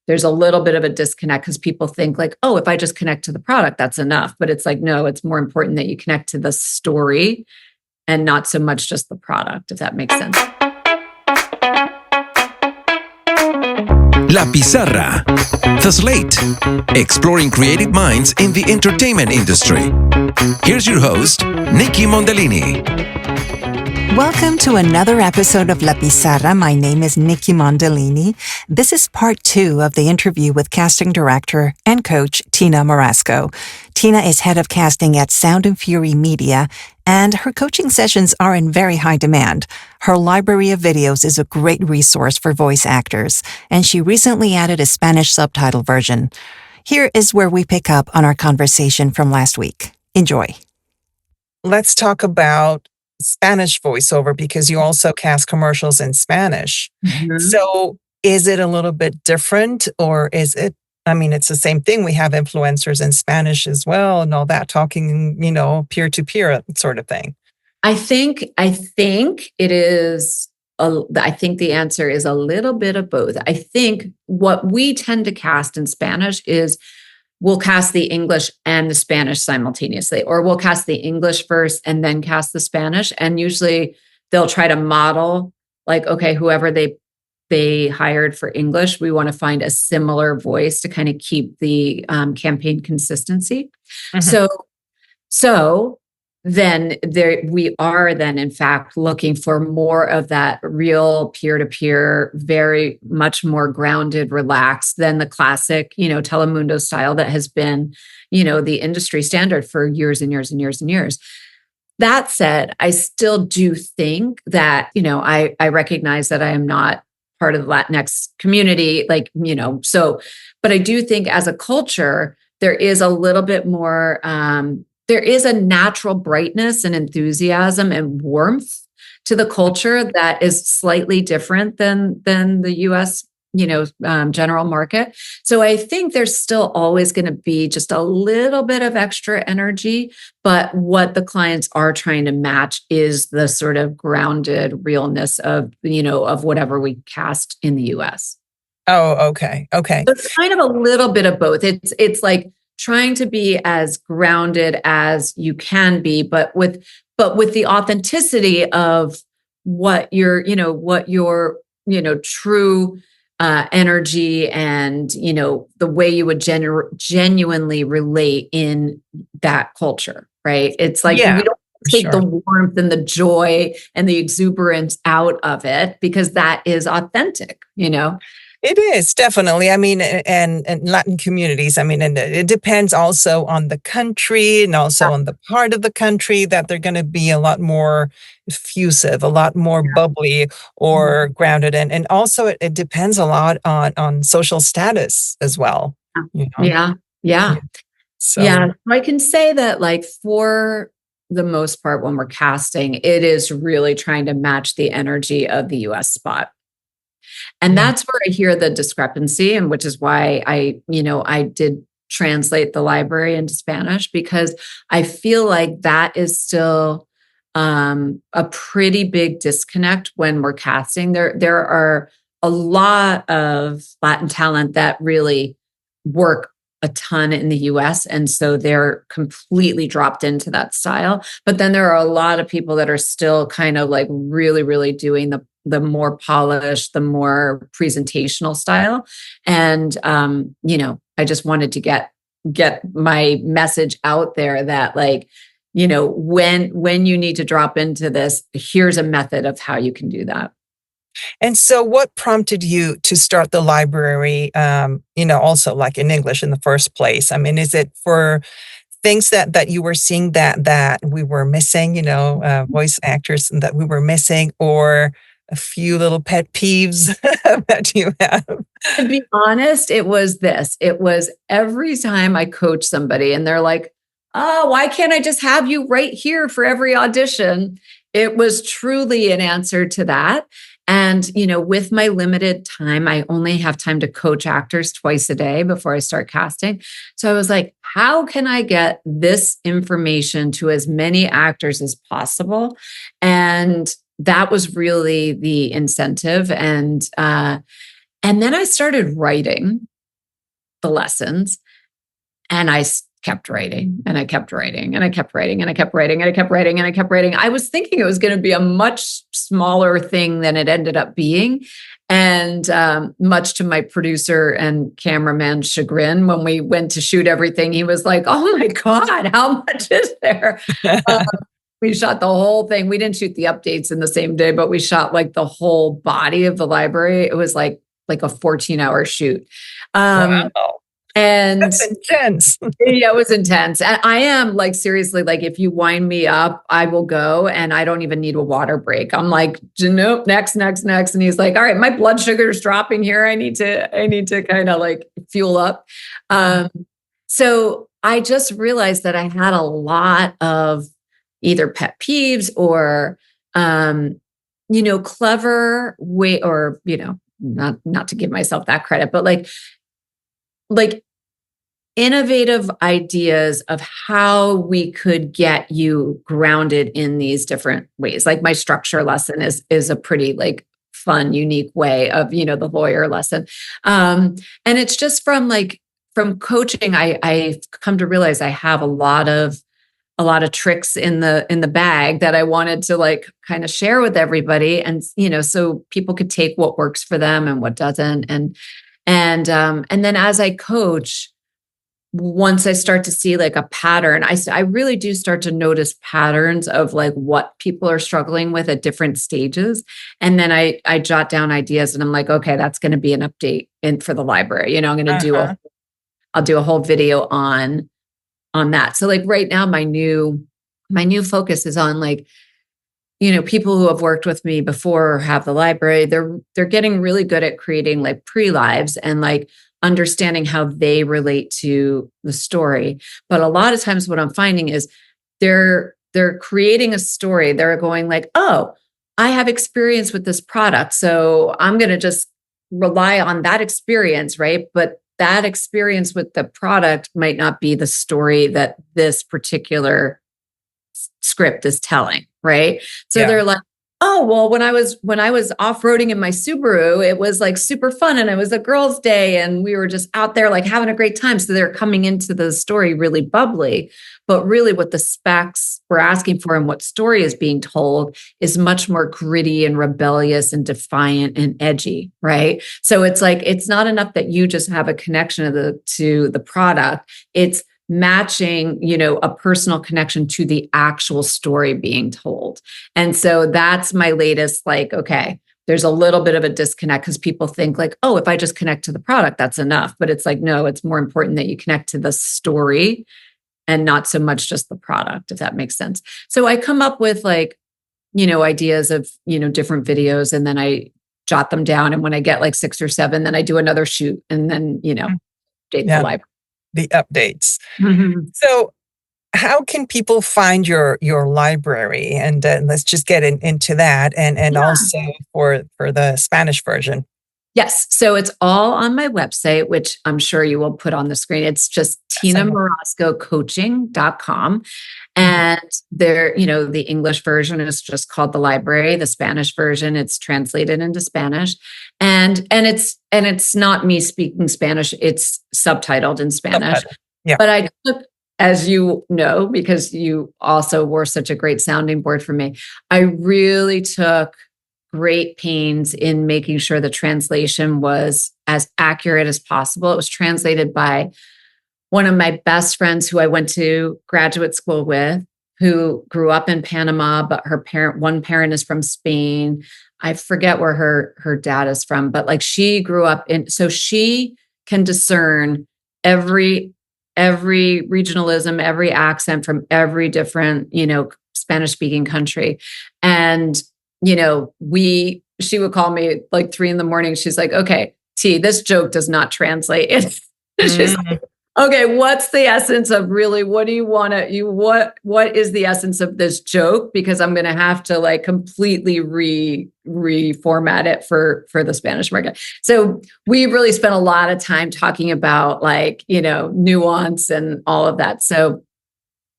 there's a little bit of a disconnect because people think like, oh, if I just connect to the product, that's enough. But it's like, no, it's more important that you connect to the story and not so much just the product, if that makes sense. La Pizarra, The Slate, exploring creative minds in the entertainment industry. Here's your host, Nikki Mondellini. Welcome to another episode of La Pizarra. My name is Nikki Mondellini. This is part 2 of the interview with casting director and coach Tina Morasco. Tina is head of casting at Sound and Fury Media, and her coaching sessions are in very high demand. Her library of videos is a great resource for voice actors, and she recently added a Spanish subtitle version. Here is where we pick up on our conversation from last week. Enjoy. Let's talk about Spanish voiceover, because you also cast commercials in Spanish. Mm-hmm. So is it a little bit different, or is it, it's the same thing. We have influencers in Spanish as well and all that, talking, peer-to-peer sort of thing. I think it is, I think the answer is a little bit of both. I think what we tend to cast in Spanish is we'll cast the English and the Spanish simultaneously, or we'll cast the English first and then cast the Spanish. And usually they'll try to model like, okay, whoever they hired for English, we want to find a similar voice to kind of keep the campaign consistency. Mm-hmm. So then we are then in fact looking for more of that real peer-to-peer, very much more grounded, relaxed than the classic, Telemundo style that has been, the industry standard for years and years and years and years. That said, I still do think that, I recognize that I am not part of the Latinx community, but I do think as a culture, there is a little bit more, there is a natural brightness and enthusiasm and warmth to the culture that is slightly different than the US, general market. So I think there's still always going to be just a little bit of extra energy, but what the clients are trying to match is the sort of grounded realness of, of whatever we cast in the US. Oh, okay. Okay. So it's kind of a little bit of both. It's like trying to be as grounded as you can be, but with the authenticity of what your true energy and, the way you would genuinely relate in that culture, right? It's like, we don't take the warmth and the joy and the exuberance out of it because that is authentic, It is definitely. And Latin communities, and it depends also on the country and also on the part of the country that they're going to be a lot more effusive, a lot more bubbly or grounded. And also it depends a lot on social status as well. Yeah. So I can say that like for the most part, when we're casting, it is really trying to match the energy of the US spot. And that's where I hear the discrepancy, and which is why I did translate the library into Spanish, because I feel like that is still a pretty big disconnect when we're casting. There are a lot of Latin talent that really work a ton in the US, and so they're completely dropped into that style. But then there are a lot of people that are still kind of like really, really doing the more polished, the more presentational style. And, I just wanted to get my message out there that like, when you need to drop into this, here's a method of how you can do that. And so what prompted you to start the library, also like in English in the first place? Is it for things that you were seeing that we were missing, voice actors that we were missing, or a few little pet peeves that you have? To be honest, it was this. It was every time I coach somebody and they're like, oh, why can't I just have you right here for every audition? It was truly an answer to that. And, with my limited time, I only have time to coach actors twice a day before I start casting. So I was like, how can I get this information to as many actors as possible? And that was really the incentive. And then I started writing. the lessons. And I kept writing and I kept writing and I kept writing and I kept writing and I kept writing and I kept writing. I was thinking it was going to be a much smaller thing than it ended up being. And much to my producer and cameraman's chagrin, when we went to shoot everything, he was like, "Oh my God, how much is there?" We shot the whole thing. We didn't shoot the updates in the same day, but we shot like the whole body of the library. It was like a 14-hour shoot. Wow. And That's intense. yeah, it was intense. And I am like, seriously, like if you wind me up, I will go and I don't even need a water break. I'm like, nope, next. And he's like, all right, my blood sugar is dropping here. I need to kind of like fuel up. So I just realized that I had a lot of either pet peeves or, clever way, or, not to give myself that credit, but like innovative ideas of how we could get you grounded in these different ways. Like my structure lesson is a pretty like fun, unique way of, the lawyer lesson. And it's just from coaching, I've come to realize I have a lot of tricks in the bag that I wanted to like kind of share with everybody. And, so people could take what works for them and what doesn't. And then as I coach, once I start to see like a pattern, I really do start to notice patterns of like what people are struggling with at different stages. And then I jot down ideas and I'm like, okay, that's going to be an update for the library. I'm going to I'll do a whole video on that. So like right now, my new focus is on like, people who have worked with me before or have the library, they're getting really good at creating like pre-lives and like understanding how they relate to the story. But a lot of times what I'm finding is they're creating a story. They're going like, oh, I have experience with this product, so I'm going to just rely on that experience, right? But that experience with the product might not be the story that this particular script is telling, right? So they're like, oh, well, when I was off-roading in my Subaru, it was like super fun and it was a girls' day and we were just out there like having a great time. So they're coming into the story really bubbly, but really what the specs were asking for and what story is being told is much more gritty and rebellious and defiant and edgy, right? So it's like, it's not enough that you just have a connection to the product. It's matching, a personal connection to the actual story being told. And so that's my latest, like, okay, there's a little bit of a disconnect because people think like, oh, if I just connect to the product, that's enough. But it's like, no, it's more important that you connect to the story and not so much just the product, if that makes sense. So I come up with like, ideas of, different videos, and then I jot them down. And when I get like 6 or 7, then I do another shoot and then, update the library. The updates. Mm-hmm. So how can people find your library? And let's just get into that. And also for the Spanish version. Yes. So it's all on my website, which I'm sure you will put on the screen. It's just tinamorascocoaching.com. And there, the English version is just called The Library. The Spanish version, it's translated into Spanish. And it's not me speaking Spanish. It's subtitled in Spanish. Yeah. But I took, as you know, because you also were such a great sounding board for me, I really took great pains in making sure the translation was as accurate as possible. It was translated by one of my best friends who I went to graduate school with, who grew up in Panama, but one parent is from Spain. I forget where her dad is from, but like she grew up so she can discern every regionalism, every accent from every different, Spanish speaking country. And she would call me like 3 a.m. She's like, okay, T, this joke does not translate. She's like, okay, what's the essence of really, what do you want to, what is the essence of this joke? Because I'm going to have to like completely reformat it for the Spanish market. So we really spent a lot of time talking about like, nuance and all of that. So,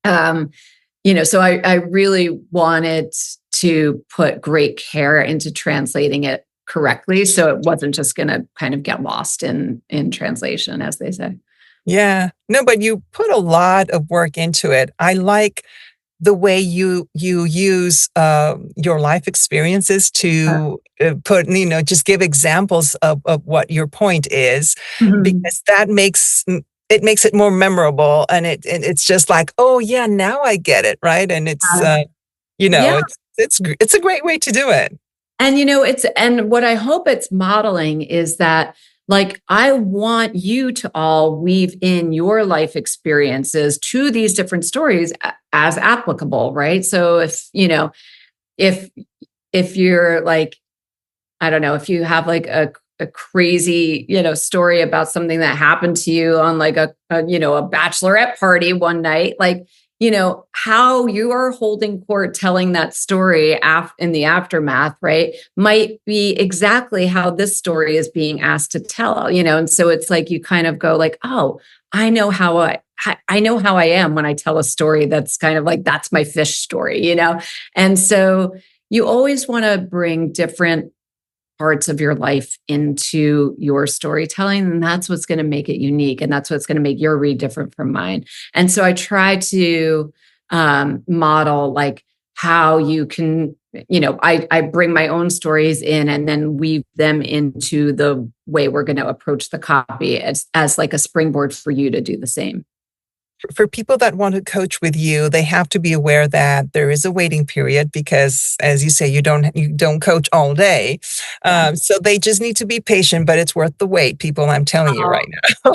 so I really wanted to put great care into translating it correctly. So it wasn't just going to kind of get lost in translation, as they say. Yeah. No, but you put a lot of work into it. I like the way you use your life experiences to put, just give examples of what your point is, Mhm. because that makes it more memorable, and it's just like, oh yeah, now I get it, right? And it's Yeah. it's a great way to do it. And and what I hope it's modeling is that, like, I want you to all weave in your life experiences to these different stories as applicable, right? So if if you're like, I don't know, if you have like a crazy, story about something that happened to you on like a bachelorette party one night, like, how you are holding court telling that story in the aftermath, right, might be exactly how this story is being asked to tell, and so it's like you kind of go like, oh, I know how I know how I am when I tell a story that's kind of like, that's my fish story, and so you always want to bring different parts of your life into your storytelling. And that's what's going to make it unique. And that's what's going to make your read different from mine. And so I try to model like how you can, I bring my own stories in and then weave them into the way we're going to approach the copy as like a springboard for you to do the same. For people that want to coach with you, they have to be aware that there is a waiting period because, as you say, you don't coach all day. Yeah. So they just need to be patient, but it's worth the wait, people. I'm telling you right now.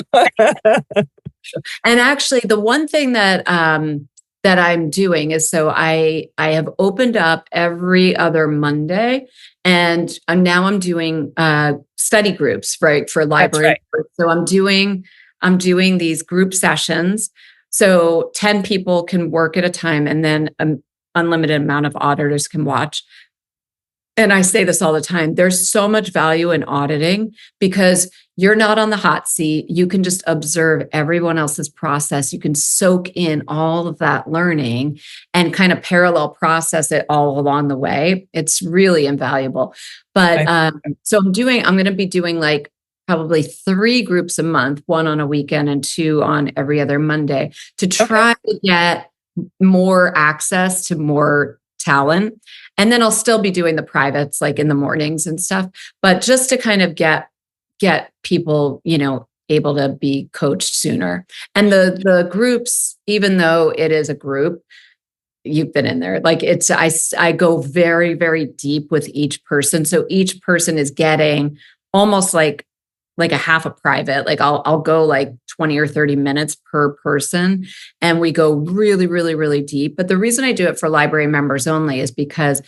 And actually, the one thing that that I'm doing is, so I have opened up every other Monday, and I'm doing study groups, right, for That's library. right. So I'm doing these group sessions. So 10 people can work at a time, and then an unlimited amount of auditors can watch. And I say this all the time, there's so much value in auditing because you're not on the hot seat. You can just observe everyone else's process. You can soak in all of that learning and kind of parallel process it all along the way. It's really invaluable. But so I'm going to be doing like probably 3 groups a month, 1 on a weekend and 2 on every other Monday, to try to get more access to more talent. And then I'll still be doing the privates like in the mornings and stuff, but just to kind of get people, able to be coached sooner. And the groups, even though it is a group, you've been in there, like I go very, very deep with each person. So each person is getting almost like a half a private. Like I'll go like 20 or 30 minutes per person, and we go really, really, really deep. But the reason I do it for library members only is because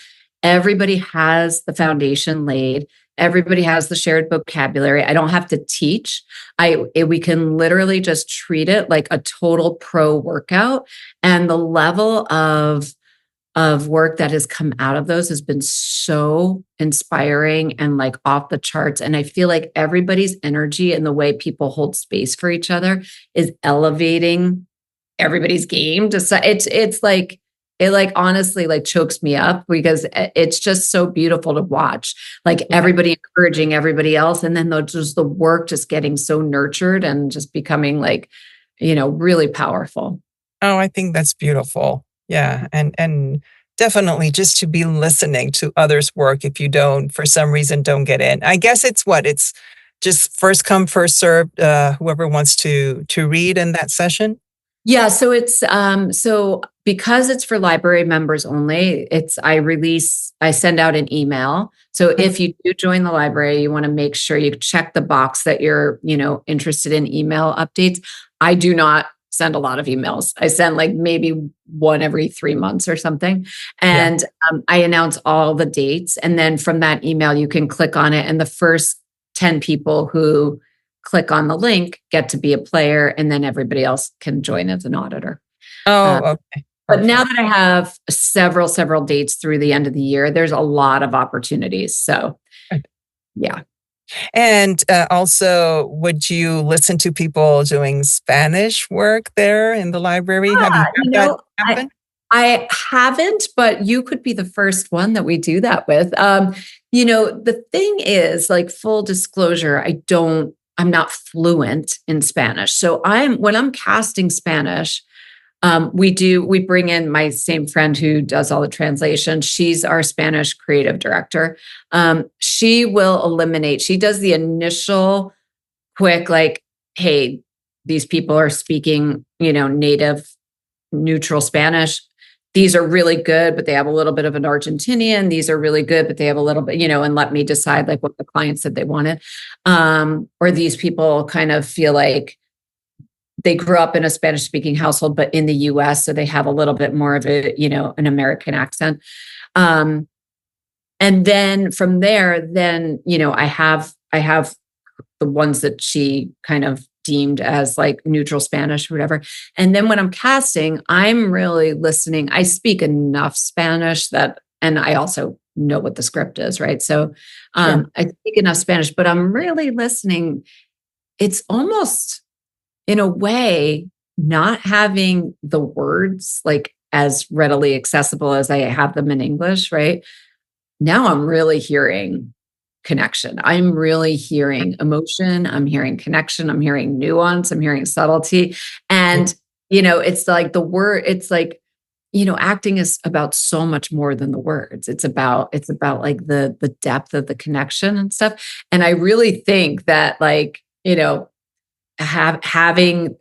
everybody has the foundation laid. Everybody has the shared vocabulary. I don't have to teach. We can literally just treat it like a total pro workout. And the level of work that has come out of those has been so inspiring and like off the charts. And I feel like everybody's energy and the way people hold space for each other is elevating everybody's game. It's like, it like honestly like chokes me up because it's just so beautiful to watch. Like everybody encouraging everybody else. And then the work just getting so nurtured and just becoming like, really powerful. Oh, I think that's beautiful. Yeah. And definitely just to be listening to others' work if you for some reason, don't get in. I guess it's just first come, first served, whoever wants to read in that session. Yeah, so it's so because it's for library members only, I send out an email. So if you do join the library, you want to make sure you check the box that you're, interested in email updates. I do not send a lot of emails. I send like maybe one every 3 months or something. And I announce all the dates. And then from that email, you can click on it. And the first 10 people who click on the link get to be a player, and then everybody else can join as an auditor. Oh, okay. But now that I have several dates through the end of the year, there's a lot of opportunities. So, yeah. And also, would you listen to people doing Spanish work there in the library? Have you had that happen? I haven't, but you could be the first one that we do that with. The thing is, like, full disclosure, I'm not fluent in Spanish. So when I'm casting Spanish, we bring in my same friend who does all the translation. She's our Spanish creative director. She does the initial quick, like, hey, these people are speaking, native, neutral Spanish. These are really good, but they have a little bit of an Argentinian. These are really good, but they have a little bit, and let me decide like what the client said they wanted. Or these people kind of feel like they grew up in a Spanish speaking household, but in the US, so they have a little bit more of an American accent. And then from there, I have the ones that she kind of deemed as like neutral Spanish or whatever. And then when I'm casting, I'm really listening. I speak enough Spanish and I also know what the script is, right? So I speak enough Spanish, but I'm really listening. It's almost, in a way, not having the words like as readily accessible as I have them in English, right? Now I'm really hearing connection. I'm really hearing emotion. I'm hearing connection. I'm hearing nuance. I'm hearing subtlety. And, it's like acting is about so much more than the words. It's about like the depth of the connection and stuff. And I really think that, like, having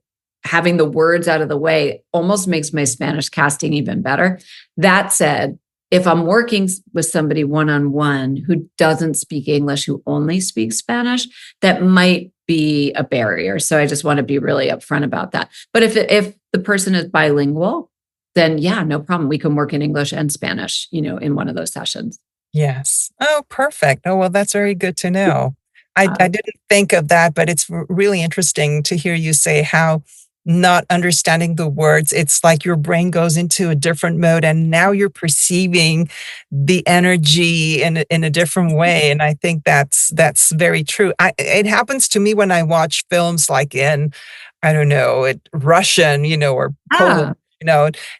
the words out of the way almost makes my Spanish casting even better. That said, if I'm working with somebody one-on-one who doesn't speak English, who only speaks Spanish, that might be a barrier. So I just want to be really upfront about that. But if the person is bilingual, then yeah, no problem. We can work in English and Spanish, in one of those sessions. Yes. Oh, perfect. Oh, well, that's very good to know. I didn't think of that, but it's really interesting to hear you say how not understanding the words, it's like your brain goes into a different mode and now you're perceiving the energy in a different way. And I think that's very true. It happens to me when I watch films like in, I don't know, Russian, or Polish.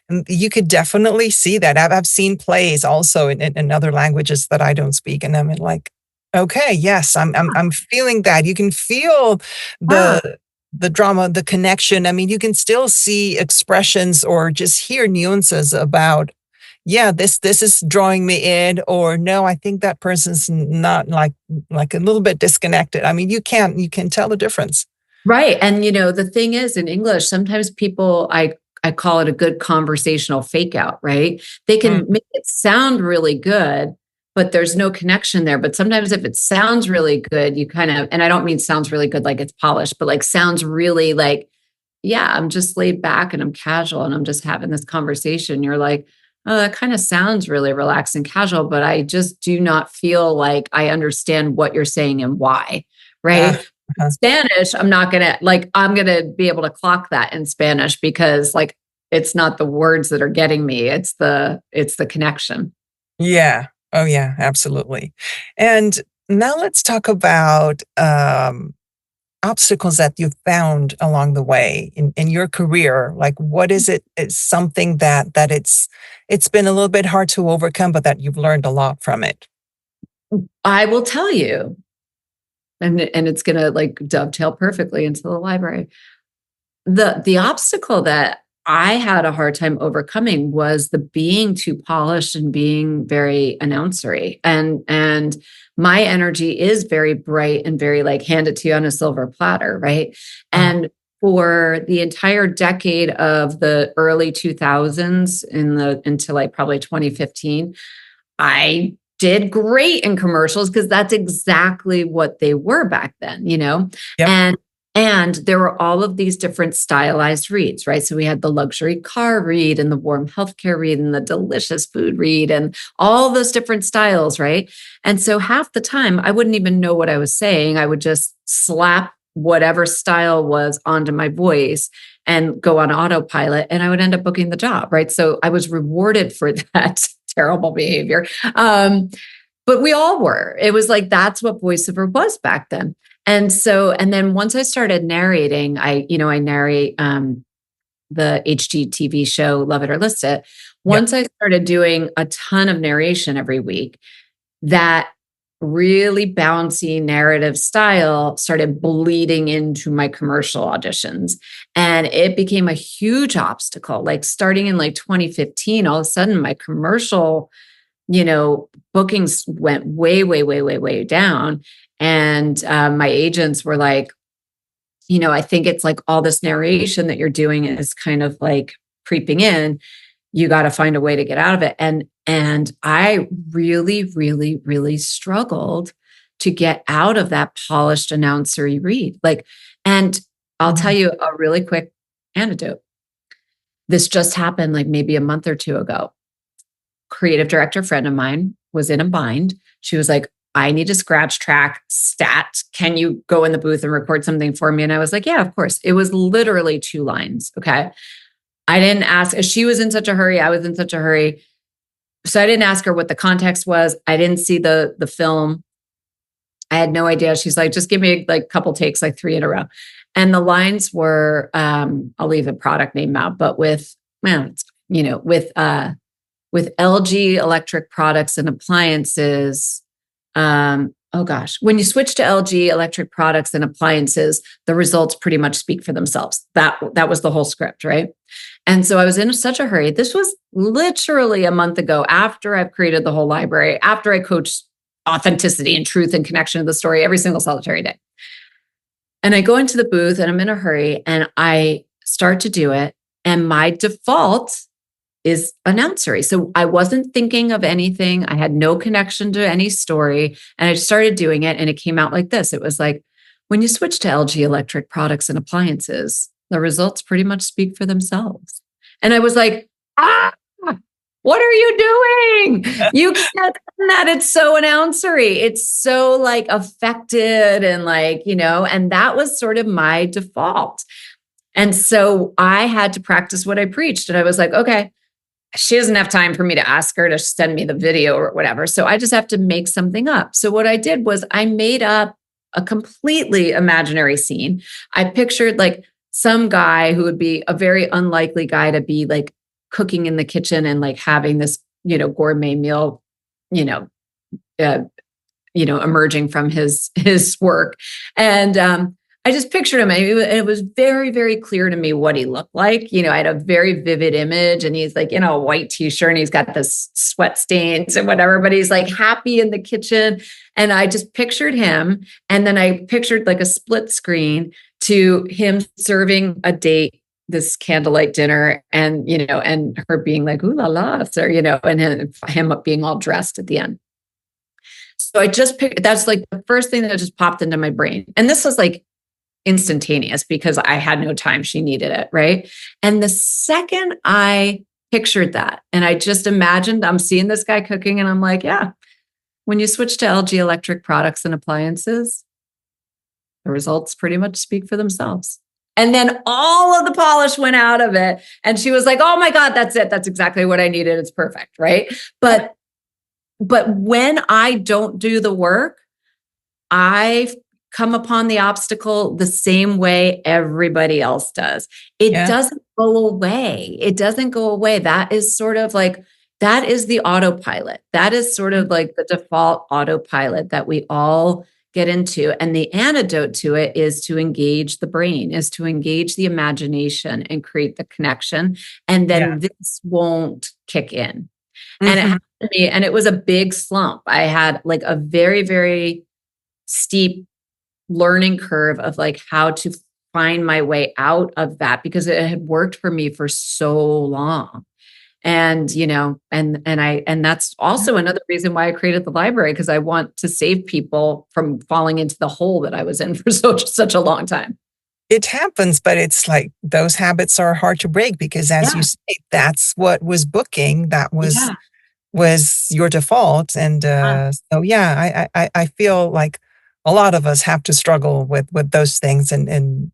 And you could definitely see that. I've seen plays also in other languages that I don't speak, and I'm like, okay, yes, I'm feeling that. You can feel the drama, the connection. I mean, you can still see expressions or just hear nuances about, yeah, this is drawing me in, or no, I think that person's not, like a little bit disconnected. I mean, you can tell the difference. Right. And the thing is, in English, sometimes people, I call it a good conversational fake out, right? They can make it sound really good, but there's no connection there. But sometimes if it sounds really good, you kind of, and I don't mean sounds really good like it's polished, but like sounds really like, yeah, I'm just laid back and I'm casual and I'm just having this conversation. You're like, oh, that kind of sounds really relaxed and casual, but I just do not feel like I understand what you're saying and why, right? Spanish, I'm going to be able to clock that in Spanish because, like, it's not the words that are getting me. It's the connection. Yeah. Oh yeah, absolutely. And now let's talk about obstacles that you've found along the way in your career. Like, what is it? It's something that it's been a little bit hard to overcome, but that you've learned a lot from it. I will tell you, and it's going to like dovetail perfectly into the library. The obstacle that I had a hard time overcoming was the being too polished and being very announcery. And my energy is very bright and very like hand it to you on a silver platter, right? And for the entire decade of the early 2000s into like probably 2015, I did great in commercials because that's exactly what they were back then, Yep. And there were all of these different stylized reads, right? So we had the luxury car read and the warm healthcare read and the delicious food read and all those different styles, right? And so half the time I wouldn't even know what I was saying. I would just slap whatever style was onto my voice and go on autopilot and I would end up booking the job, right? So I was rewarded for that terrible behavior. But we all were. It was like, that's what voiceover was back then. And then once I started narrating, I narrate the HGTV show, Love It or List It. Once I started doing a ton of narration every week, that really bouncy narrative style started bleeding into my commercial auditions. And it became a huge obstacle. Like starting in like 2015, all of a sudden my commercial, bookings went way, way, way, way, way down. And my agents were like, I think it's like all this narration that you're doing is kind of like creeping in. You got to find a way to get out of it. And I really, really, really struggled to get out of that polished announcery read. And I'll tell you a really quick anecdote. This just happened like maybe a month or two ago. Creative director friend of mine was in a bind. She was like, I need a scratch track stat. Can you go in the booth and record something for me? And I was like, yeah, of course. It was literally 2 lines. Okay. I didn't ask. She was in such a hurry. I was in such a hurry. So I didn't ask her what the context was. I didn't see the film. I had no idea. She's like, just give me like a couple takes, like 3 in a row. And the lines were, I'll leave the product name out, but with LG electric products and appliances, when you switch to LG electric products and appliances, the results pretty much speak for themselves. That was the whole script, right? And so I was in such a hurry. This was literally a month ago, after I've created the whole library, after I coached authenticity and truth and connection to the story every single solitary day. And I go into the booth and I'm in a hurry and I start to do it. And my default is announcery. So I wasn't thinking of anything. I had no connection to any story. And I just started doing it. And it came out like this. It was like, when you switch to LG electric products and appliances, the results pretty much speak for themselves. And I was like, what are you doing? You can't do that. It's so announcery. It's so like affected and like, and that was sort of my default. And so I had to practice what I preached. And I was like, okay, she doesn't have time for me to ask her to send me the video or whatever. So I just have to make something up. So what I did was I made up a completely imaginary scene. I pictured like some guy who would be a very unlikely guy to be like cooking in the kitchen and like having this, gourmet meal, emerging from his work. And I just pictured him. It was very, very clear to me what he looked like. I had a very vivid image, and he's like, a white t-shirt, and he's got this sweat stains and whatever, but he's like happy in the kitchen. And I just pictured him. And then I pictured like a split screen to him serving a date this candlelight dinner, and, and her being like, ooh la la, sir, and him being all dressed at the end. So I just picked, that's like the first thing that just popped into my brain. And this was like instantaneous because I had no time. She needed it. Right. And the second I pictured that, and I just imagined I'm seeing this guy cooking, and I'm like, yeah, when you switch to LG electric products and appliances, the results pretty much speak for themselves. And then all of the polish went out of it. And she was like, oh my God, that's it. That's exactly what I needed. It's perfect. Right. But when I don't do the work, I come upon the obstacle the same way everybody else does. It doesn't go away. It doesn't go away. That is sort of like, that is the autopilot. That is sort of like the default autopilot that we all get into. And the antidote to it is to engage the brain, is to engage the imagination and create the connection. And then this won't kick in. Mm-hmm. And it happened to me, and it was a big slump. I had like a very, very steep learning curve of like how to find my way out of that, because it had worked for me for so long. And, and that's also another reason why I created the library, because I want to save people from falling into the hole that I was in for such a long time. It happens, but it's like those habits are hard to break because, as you say, that's what was booking. That was your default. And so, I feel like a lot of us have to struggle with those things and in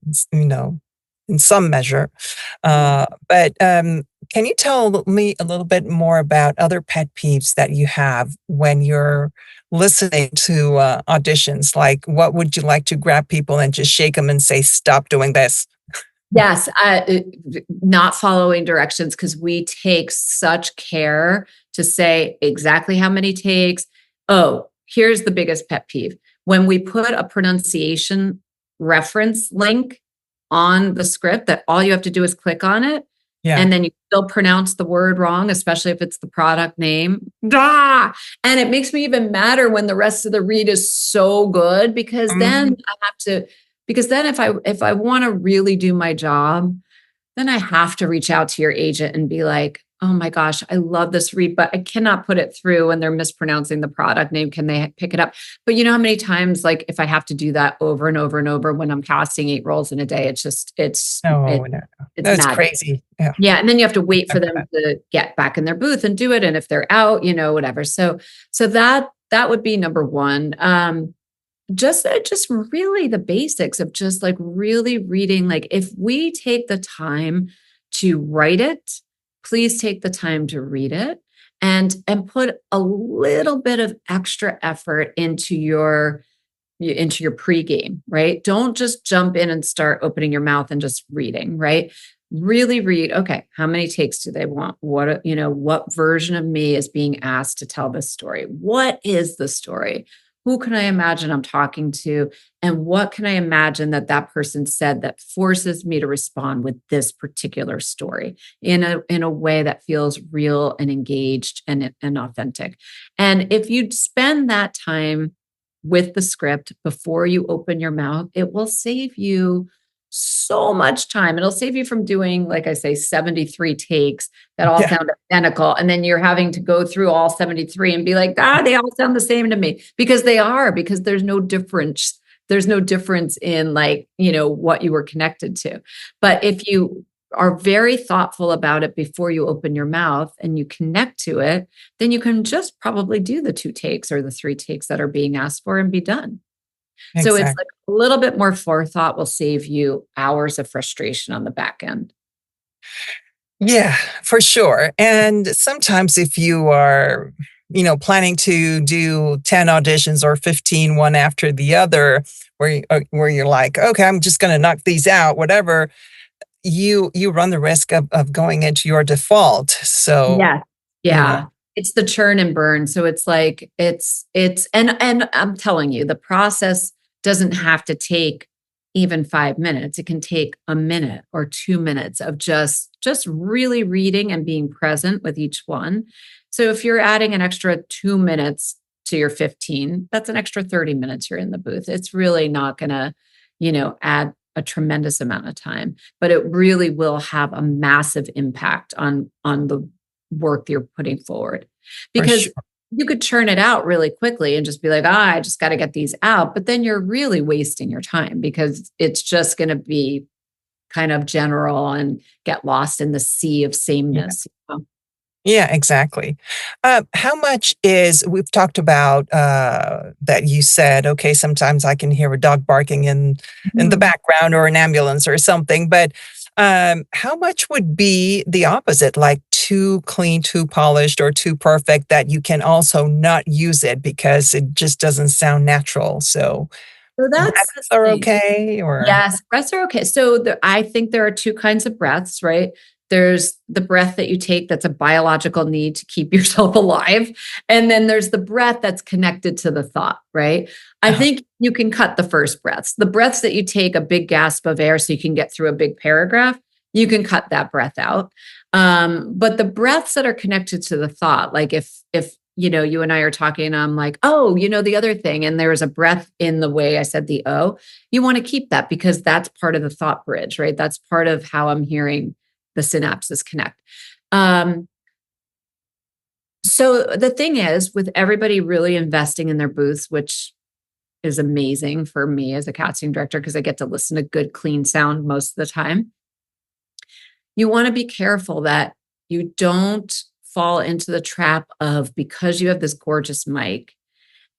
some measure. But can you tell me a little bit more about other pet peeves that you have when you're listening to auditions? Like, what would you like to grab people and just shake them and say, stop doing this? Yes, not following directions, because we take such care to say exactly how many takes. Oh, here's the biggest pet peeve. When we put a pronunciation reference link on the script that all you have to do is click on it, and then you still pronounce the word wrong, especially if it's the product name. And it makes me even madder when the rest of the read is so good, because then I have to, because then if I want to really do my job, then I have to reach out to your agent and be like, oh my gosh, I love this read, but I cannot put it through when they're mispronouncing the product name. Can they pick it up? But you know how many times, like if I have to do that over and over and over when I'm casting 8 roles in a day, it's mad. Crazy. Yeah. Yeah. And then you have to wait for them to get back in their booth and do it. And if they're out, whatever. So that would be number one. Just really the basics of just like really reading. Like if we take the time to write it, please take the time to read it and put a little bit of extra effort into your pregame, right? Don't just jump in and start opening your mouth and just reading, right? Really read, okay, how many takes do they want? What version of me is being asked to tell this story? What is the story? Who can I imagine I'm talking to? And what can I imagine that person said that forces me to respond with this particular story in a way that feels real and engaged and authentic? And if you spend that time with the script before you open your mouth, it will save you so much time. It'll save you from doing, like I say, 73 takes that all sound identical. And then you're having to go through all 73 and be like, they all sound the same to me, because they are, because there's no difference. There's no difference in what you were connected to. But if you are very thoughtful about it before you open your mouth and you connect to it, then you can just probably do the 2 takes or the 3 takes that are being asked for and be done. Exactly. So it's like a little bit more forethought will save you hours of frustration on the back end. Yeah, for sure. And sometimes if you are, planning to do 10 auditions or 15, one after the other, where you're like, okay, I'm just going to knock these out, whatever, you run the risk of going into your default. So yeah. It's the churn and burn. So it's like, and I'm telling you, the process doesn't have to take even 5 minutes. It can take a minute or 2 minutes of just really reading and being present with each one. So if you're adding an extra 2 minutes to your 15, that's an extra 30 minutes you're in the booth. It's really not going to, add a tremendous amount of time, but it really will have a massive impact on the work you're putting forward, because you could churn it out really quickly and just be like, I just got to get these out. But then you're really wasting your time, because it's just going to be kind of general and get lost in the sea of sameness. Yeah, exactly. How much we've talked about that you said, okay, sometimes I can hear a dog barking in the background or an ambulance or something, but how much would be the opposite, like too clean, too polished, or too perfect, that you can also not use it because it just doesn't sound natural? So that's are okay, or yes, breaths are okay. So I think there are 2 kinds of breaths, right? There's the breath that you take that's a biological need to keep yourself alive. And then there's the breath that's connected to the thought, right? I think you can cut the first breaths. The breaths that you take a big gasp of air so you can get through a big paragraph, you can cut that breath out. But the breaths that are connected to the thought, like if you and I are talking and I'm like, oh, the other thing, and there is a breath in the way I said the O, you want to keep that, because that's part of the thought bridge, right? That's part of how I'm hearing the synapses connect. So the thing is, with everybody really investing in their booths, which is amazing for me as a casting director, because I get to listen to good, clean sound most of the time, you want to be careful that you don't fall into the trap of, because you have this gorgeous mic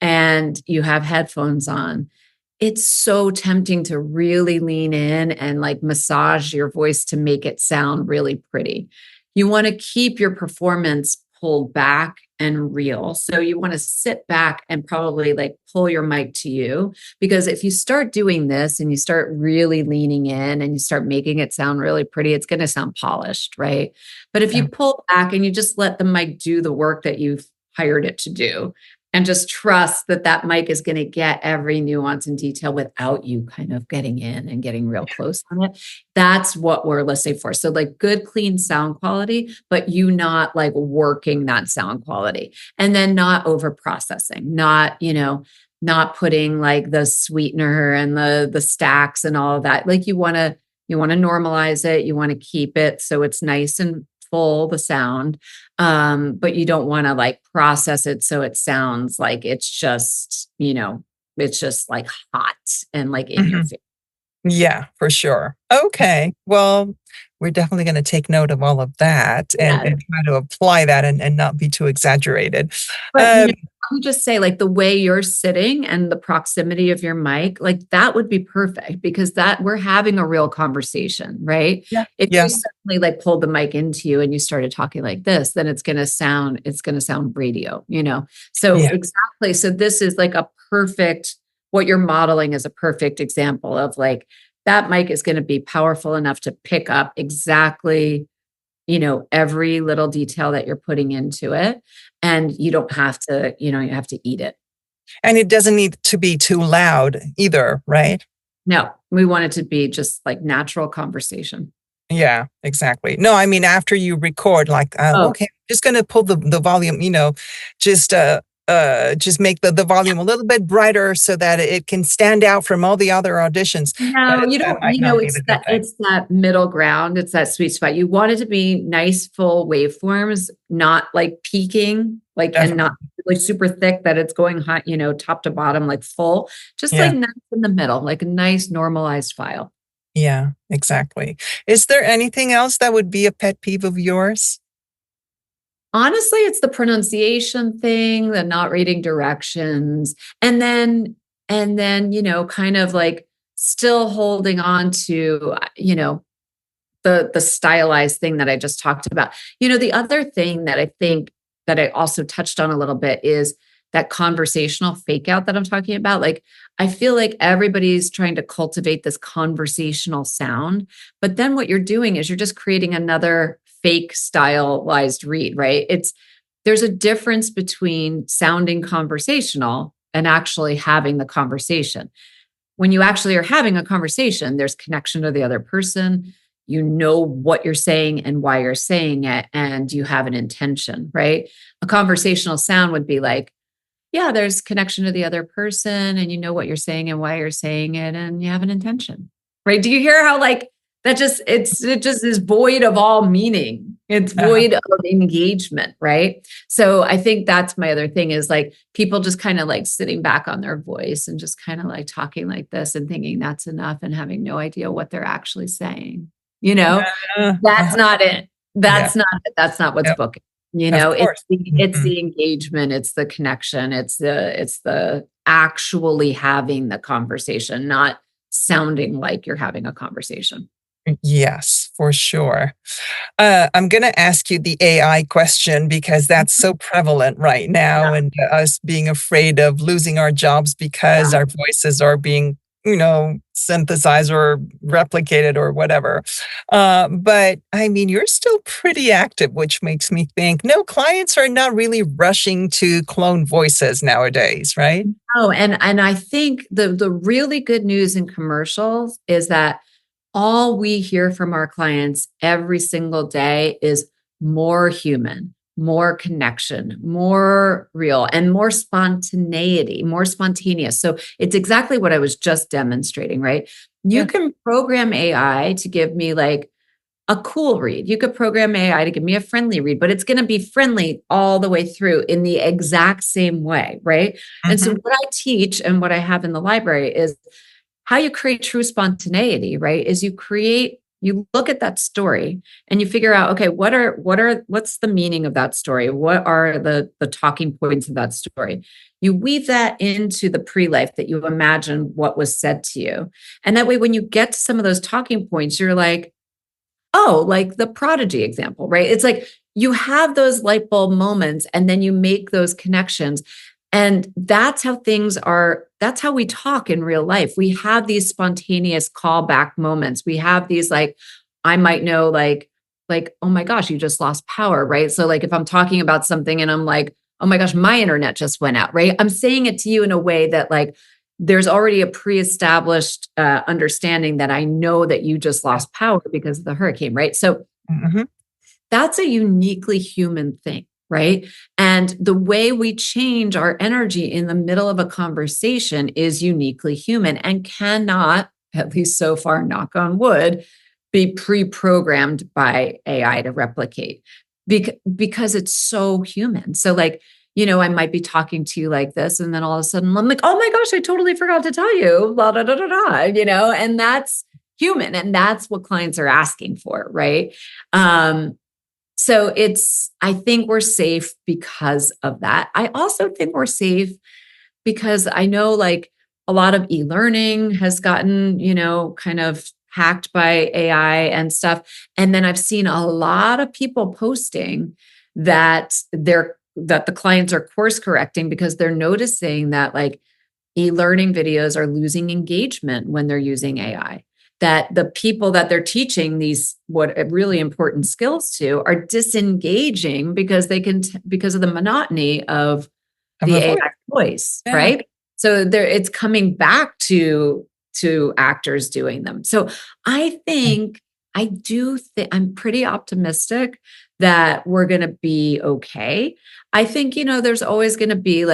and you have headphones on, it's so tempting to really lean in and like massage your voice to make it sound really pretty. You want to keep your performance pulled back and real. So you want to sit back and probably like pull your mic to you, because if you start doing this and you start really leaning in and you start making it sound really pretty, it's going to sound polished, right? But if you pull back and you just let the mic do the work that you've hired it to do, and just trust that that mic is going to get every nuance and detail without you kind of getting in and getting real close on it. That's what we're listening for. So like good, clean sound quality, but you not like working that sound quality, and then not over processing, not, not putting like the sweetener and the stacks and all of that. Like you want to normalize it. You want to keep it so it's nice and full, the sound. But you don't want to like process it so it sounds like it's just like hot and like in your face. Yeah, for sure. Okay. Well, we're definitely going to take note of all of that and try to apply that and not be too exaggerated. But let me just say, like the way you're sitting and the proximity of your mic, like that would be perfect, because that we're having a real conversation, right? Yeah. If you suddenly like pulled the mic into you and you started talking like this, then it's going to sound radio, So exactly. So this is like what you're modeling is a perfect example of like, that mic is going to be powerful enough to pick up exactly, every little detail that you're putting into it. And you don't have to, you have to eat it. And it doesn't need to be too loud either, right? No, we want it to be just like natural conversation. Yeah, exactly. No, I mean, after you record, like, okay, I'm just going to pull the volume, just make the volume a little bit brighter so that it can stand out from all the other auditions. No, you don't, it's that middle ground. It's that sweet spot. You want it to be nice, full waveforms, not like peaking, like, and not like super thick that it's going hot, top to bottom, like full, just like nice in the middle, like a nice normalized file. Yeah, exactly. Is there anything else that would be a pet peeve of yours? Honestly, it's the pronunciation thing, the not reading directions, and then, kind of like still holding on to, the stylized thing that I just talked about. The other thing that I think that I also touched on a little bit is that conversational fake out that I'm talking about. Like, I feel like everybody's trying to cultivate this conversational sound, but then what you're doing is you're just creating another fake stylized read, right? There's a difference between sounding conversational and actually having the conversation. When you actually are having a conversation, there's connection to the other person. You know what you're saying and why you're saying it, and you have an intention, right? A conversational sound would be like, yeah, there's connection to the other person, and you know what you're saying and why you're saying it, and you have an intention, right? Do you hear how like that it just is void of all meaning. It's void of engagement, right? So I think that's my other thing is like people just kind of like sitting back on their voice and just kind of like talking like this and thinking that's enough and having no idea what they're actually saying. That's not it. That's not it. That's not what's booking. It's the engagement, it's the connection, it's the actually having the conversation, not sounding like you're having a conversation. Yes, for sure. I'm going to ask you the AI question because that's so prevalent right now, and us being afraid of losing our jobs because our voices are being, synthesized or replicated or whatever. But I mean, you're still pretty active, which makes me think, no, clients are not really rushing to clone voices nowadays, right? Oh, and I think the really good news in commercials is that all we hear from our clients every single day is more human, more connection, more real, and more spontaneity, more spontaneous. So it's exactly what I was just demonstrating, right? You can program AI to give me like a cool read. You could program AI to give me a friendly read, but it's going to be friendly all the way through in the exact same way, right? And so what I teach and what I have in the library is how you create true spontaneity, right? Is you look at that story and you figure out, okay, what's the meaning of that story? What are the talking points of that story? You weave that into the pre-life that you imagine what was said to you. And that way, when you get to some of those talking points, you're like, oh, like the prodigy example, right? It's like you have those light bulb moments and then you make those connections. And that's how that's how we talk in real life. We have these spontaneous callback moments. We have these like, I might know like, oh my gosh, you just lost power, right? So like if I'm talking about something and I'm like, oh my gosh, my internet just went out, right? I'm saying it to you in a way that like, there's already a pre-established understanding that I know that you just lost power because of the hurricane, right? So that's a uniquely human thing, right? And the way we change our energy in the middle of a conversation is uniquely human and cannot, at least so far, knock on wood, be pre-programmed by AI to replicate because it's so human. So like, I might be talking to you like this, and then all of a sudden I'm like, oh my gosh, I totally forgot to tell you, blah, blah, blah, blah, blah, and that's human. And that's what clients are asking for, right? So I think we're safe because of that. I also think we're safe because I know like a lot of e-learning has gotten, kind of hacked by AI and stuff. And then I've seen a lot of people posting that the clients are course correcting because they're noticing that like e-learning videos are losing engagement when they're using AI. That the people that they're teaching these what really important skills to are disengaging because because of the monotony of the AI voice, right? So it's coming back to actors doing them. So I do think I'm pretty optimistic that we're going to be okay. I think, there's always going to be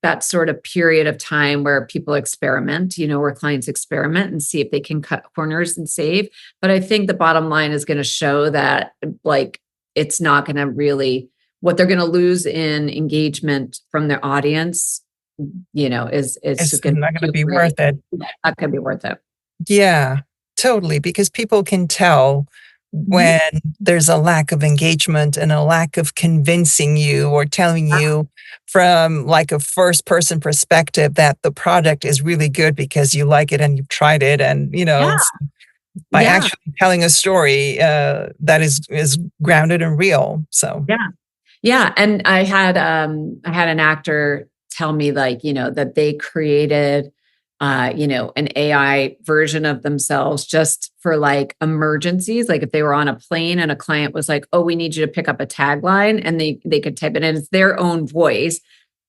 that sort of period of time where people experiment, where clients experiment and see if they can cut corners and save. But I think the bottom line is going to show that like, it's not going to really, what they're going to lose in engagement from their audience, is it's not going to be worth it. Not going to be worth it. Yeah, totally. Because people can tell when there's a lack of engagement and a lack of convincing you or telling you from like a first person perspective that the product is really good because you like it and you've tried it. And, by actually telling a story that is grounded and real. So, yeah. And I had an actor tell me like, that they created an AI version of themselves just for like emergencies. Like if they were on a plane and a client was like, oh, we need you to pick up a tagline, and they could type it in. It's their own voice,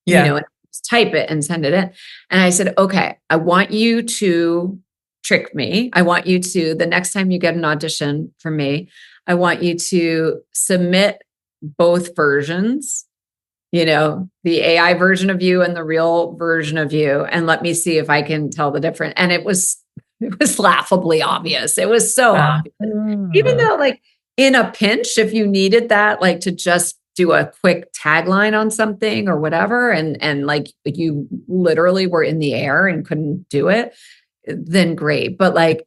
and just type it and send it in. And I said, okay, I want you to trick me. I want you to, the next time you get an audition from me, I want you to submit both versions, the AI version of you and the real version of you, and let me see if I can tell the difference. And it was laughably obvious. It was so obvious. Even though like in a pinch, if you needed that, like to just do a quick tagline on something or whatever, and like you literally were in the air and couldn't do it, then great. But like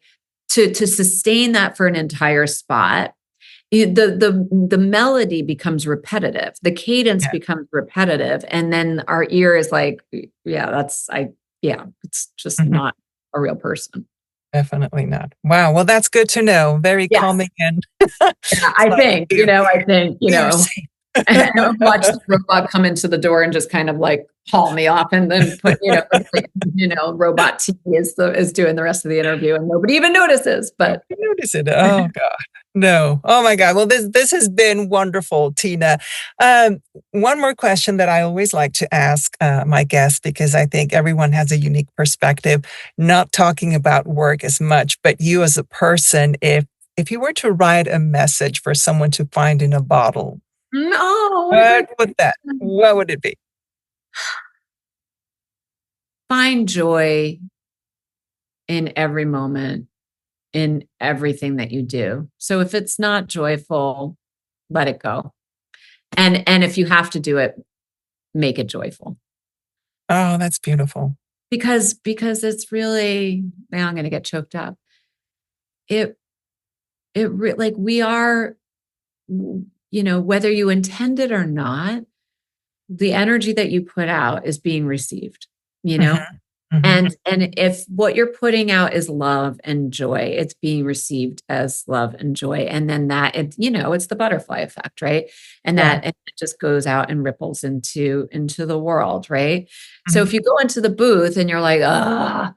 to sustain that for an entire spot, the melody becomes repetitive, the cadence becomes repetitive, and then our ear is like, it's just not a real person. Definitely not. Wow. Well, that's good to know. Very calming and I think, and watch the robot come into the door and just kind of like haul me off, and then put, robot T is doing the rest of the interview, and nobody even notices. But notice it. Oh God, no. Oh my God. Well, this has been wonderful, Tina. One more question that I always like to ask my guests, because I think everyone has a unique perspective. Not talking about work as much, but you as a person. If you were to write a message for someone to find in a bottle. No. What would it be? Find joy in every moment, in everything that you do. So if it's not joyful, let it go. And if you have to do it, make it joyful. Oh, that's beautiful. Because it's really, now I'm going to get choked up. Like we are, whether you intend it or not, the energy that you put out is being received, and if what you're putting out is love and joy, it's being received as love and joy. And then that, it's the butterfly effect, right? And that it just goes out and ripples into the world, right? So if you go into the booth and you're like, I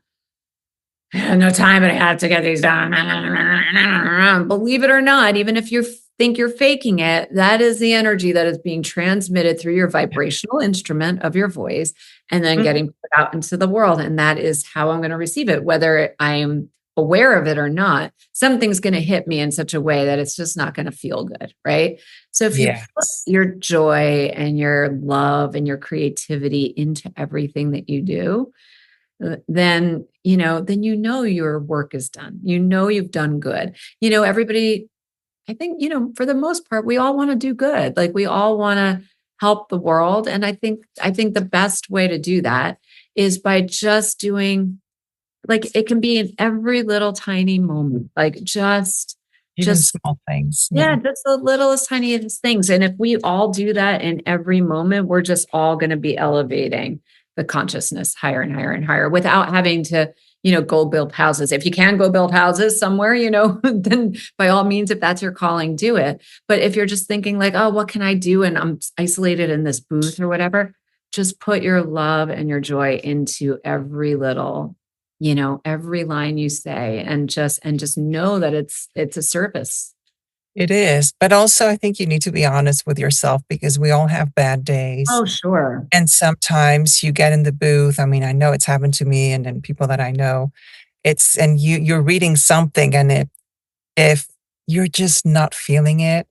have no time, but I have to get these done. Believe it or not, even if you're think you're faking it, that is the energy that is being transmitted through your vibrational instrument of your voice and then getting put out into the world. And that is how I'm going to receive it, whether I'm aware of it or not. Something's going to hit me in such a way that it's just not going to feel good. Right. So if you put your joy and your love and your creativity into everything that you do, then your work is done. You've done good. Everybody, I think, for the most part, we all want to do good. Like we all want to help the world. And I think the best way to do that is by just doing, like, it can be in every little tiny moment, like just small things. Just the littlest, tiniest things. And if we all do that in every moment, we're just all going to be elevating the consciousness higher and higher and higher without having to, go build houses. If you can go build houses somewhere, then by all means, if that's your calling, do it. But if you're just thinking like, oh, what can I do? And I'm isolated in this booth or whatever, just put your love and your joy into every little, every line you say, and just know that it's a service. It is. But also, I think you need to be honest with yourself because we all have bad days. Oh, sure. And sometimes you get in the booth. I mean, I know it's happened to me and people that I know. And you're reading something, and if you're just not feeling it,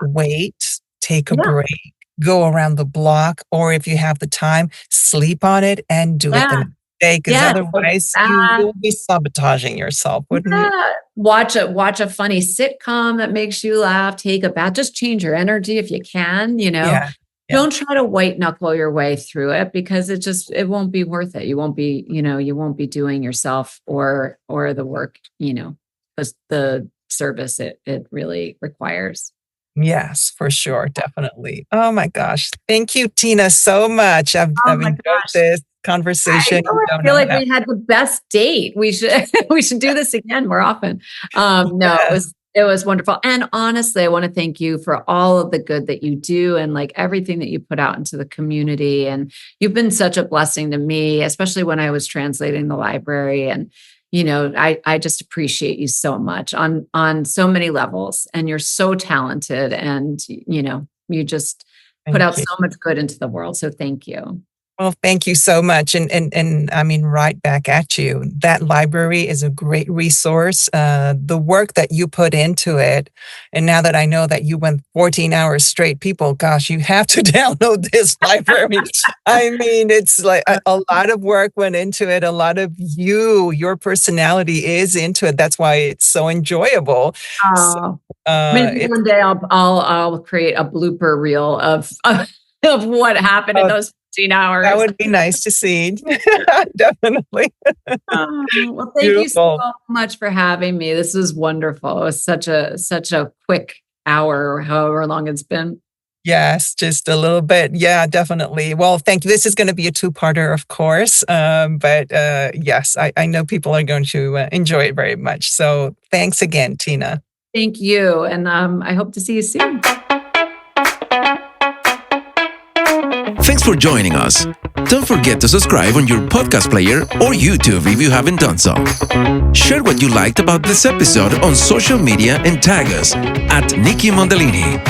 wait, take a break, go around the block, or if you have the time, sleep on it and do it the next day. Because otherwise you'll be sabotaging yourself, wouldn't you? Watch a funny sitcom that makes you laugh, take a bath, just change your energy if you can, Don't try to white knuckle your way through it because it won't be worth it. You won't be doing yourself or the work, the service it really requires. Yes, for sure. Definitely. Oh my gosh. Thank you, Tina, so much. I've enjoyed this conversation. I feel like we had the best date. We should do this again more often. It was wonderful. And honestly, I want to thank you for all of the good that you do and like everything that you put out into the community. And you've been such a blessing to me, especially when I was translating the library. And, I just appreciate you so much on so many levels. And you're so talented and, you just put out so much good into the world. So thank you. Well, thank you so much. And I mean, right back at you. That library is a great resource. The work that you put into it. And now that I know that you went 14 hours straight, people, gosh, you have to download this library. I mean, it's like a lot of work went into it. A lot of your personality is into it. That's why it's so enjoyable. Maybe one day I'll create a blooper reel of what happened in those 15 hours. That would be nice to see. Definitely. Well, thank you so much for having me. This was wonderful. It was such a quick hour, however long it's been. Yes, just a little bit. Yeah, definitely. Well, thank you. This is going to be a two-parter, of course. But yes, I know people are going to enjoy it very much. So thanks again, Tina. Thank you. And I hope to see you soon. Thanks for joining us. Don't forget to subscribe on your podcast player or YouTube if you haven't done so. Share what you liked about this episode on social media and tag us at Nikki Mondellini.